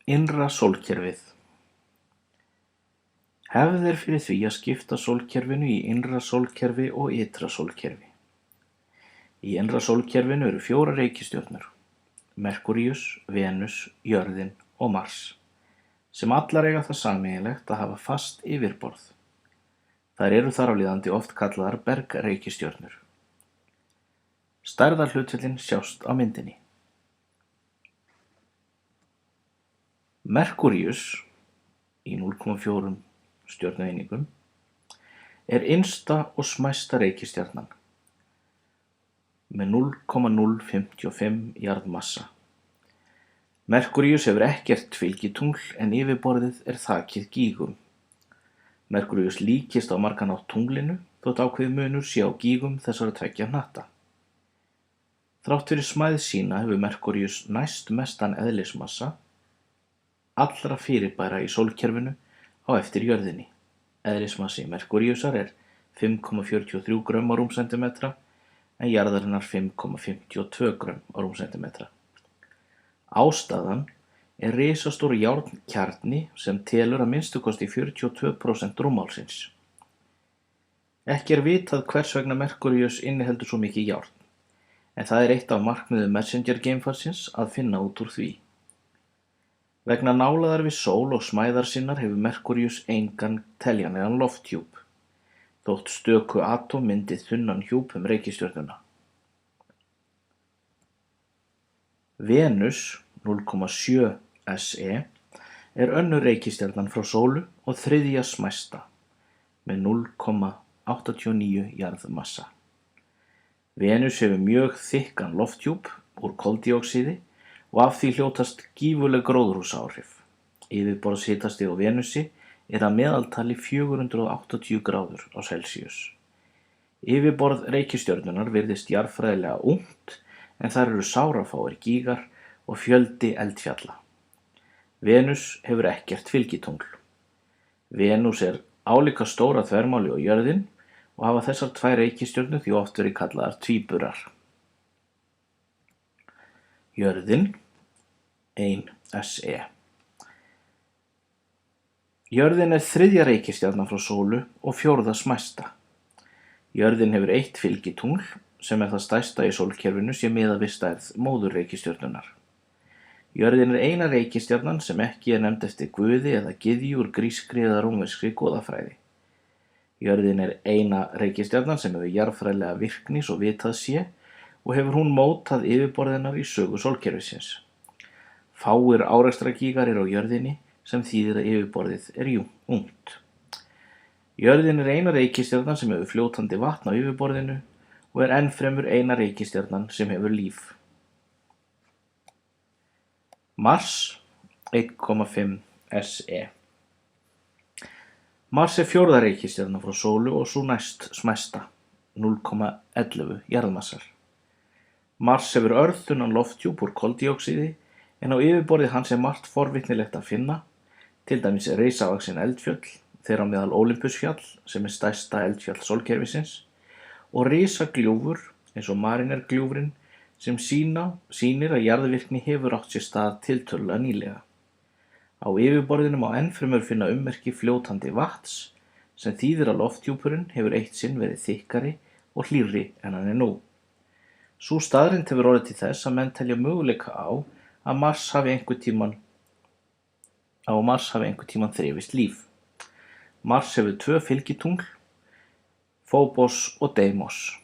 Innra sólkerfið. Hefð er fyrir því að skipta sólkerfinu í innra sólkerfi og ytra sólkerfi. Í innra sólkerfinu eru 4 reikistjörnur: Merkúríus, Venus, jörðin og Mars, sem allar eiga það sameiginlegt að hafa fast yfirborð. Þær eru þar af leiðandi oft kallaðar bergreikistjörnur. Stærðarhlutföllin sjást á myndinni. Merkúríus, í 0,4 stjörnueiningum, er innsta og smæsta reikistjarnan með 0,055 jarðmassa. Merkúríus hefur ekkert fylgitungl en yfirborðið er þakið gígum. Merkúríus líkist á margan hátt tunglinu þótt ákveðinn munur sé á gígum þessara tveggja hnatta. Þrátt fyrir smæð sína hefur Merkúríus næstmestan eðlismassa allra fyrirbæra í sólkerfinu á eftir jörðinni. Eðlismassi Merkúríusar er 5,43 grömm á rúmsentimetra en jarðarinnar 5,52 grömm á rúmsentimetra. Ástæðan er risastór járnkjarni sem telur að minnstu kosti 42% rúmmálsins. Ekki er vitað hvers vegna Merkúríus inniheldur svo mikið járn, en það er eitt af markmiðum Messenger-geimfarsins að finna út úr því. Vegna nálægðar við sól og smæðar sinnar hefur Merkúríus engan teljanlegan lofthjúp, þótt stöku atóm myndi þunnan hjúp reikistjörnuna. Venus, 0,7 SE, er önnur reikistjarnan frá sólu og þriðja smæsta, með 0,89 jarðmassa. Venus hefur mjög þykkan lofthjúp úr koldíoxíði og af því hljótast gífurleg gróðurhúsaáhrif. Yfirborðshitasti á Venusi er að meðaltali 480 gráður á Celsius. Yfirborð reikistjörnunnar virðist jarðfræðilega ungt en þar eru sárafáir gígar og fjöldi eldfjalla. Venus hefur ekkert fylgitungl. Venus er álíka stór að þvermáli og jörðin og hafa þessar 2 reikistjörnur því oft verið kallaðar tvíburar. Jörðin, 1 SE. Jörðin er þriðja reikistjarnan frá sólu og 4. smæsta. Jörðin hefur 1 fylgitungl sem er það stærsta í sólkerfinu sé miðað við stærð móðurreikistjörnunnar. Jörðin er eina reikistjarnan sem ekki er nefnd eftir guði eða gyðju úr grískri eða rómverskri goðafræði. Jörðin er eina reikistjarnan sem hefur jarðfræðilega virkni svo vitað sé og hefur hún mótað yfirborðinnar í sögu sólkerfisins. Fáir árekstragígar eru á jörðinni sem þýðir að yfirborðið er ungt. Jörðin er eina reikistjarnan sem hefur fljótandi vatn á yfirborðinu og er ennfremur eina reikistjarnan sem hefur líf. Mars, 1,5 SE. Mars er 4. reikistjarnan frá sólu og sú næst smæsta, 0,11 jarðmassar. Mars hefur örþunnan lofthjúp úr koldíoxíði en á yfirborði hans er margt forvitnilegt að finna, til dæmis risavaxin eldfjöll, þeirra á meðal Olympusfjall sem er stærsta eldfjall sólkerfisins, og risagljúfur eins og Mariner-gljúfurinn sem sýnir að jarðvirkni hefur átt sér stað tiltölulega nýlega. Á yfirborðinu má ennfremur finna ummerki fljótandi vatns sem þýðir að lofthjúpurinn hefur eitt sinn verið þykkari og hlýrri en hann er nú. Sú staðreynd hefur orðið til þess að menn telja möguleika á að Mars hafi einhvern tímann þrifist líf. Mars hefur 2 fylgitungl, Phobos og Deimos.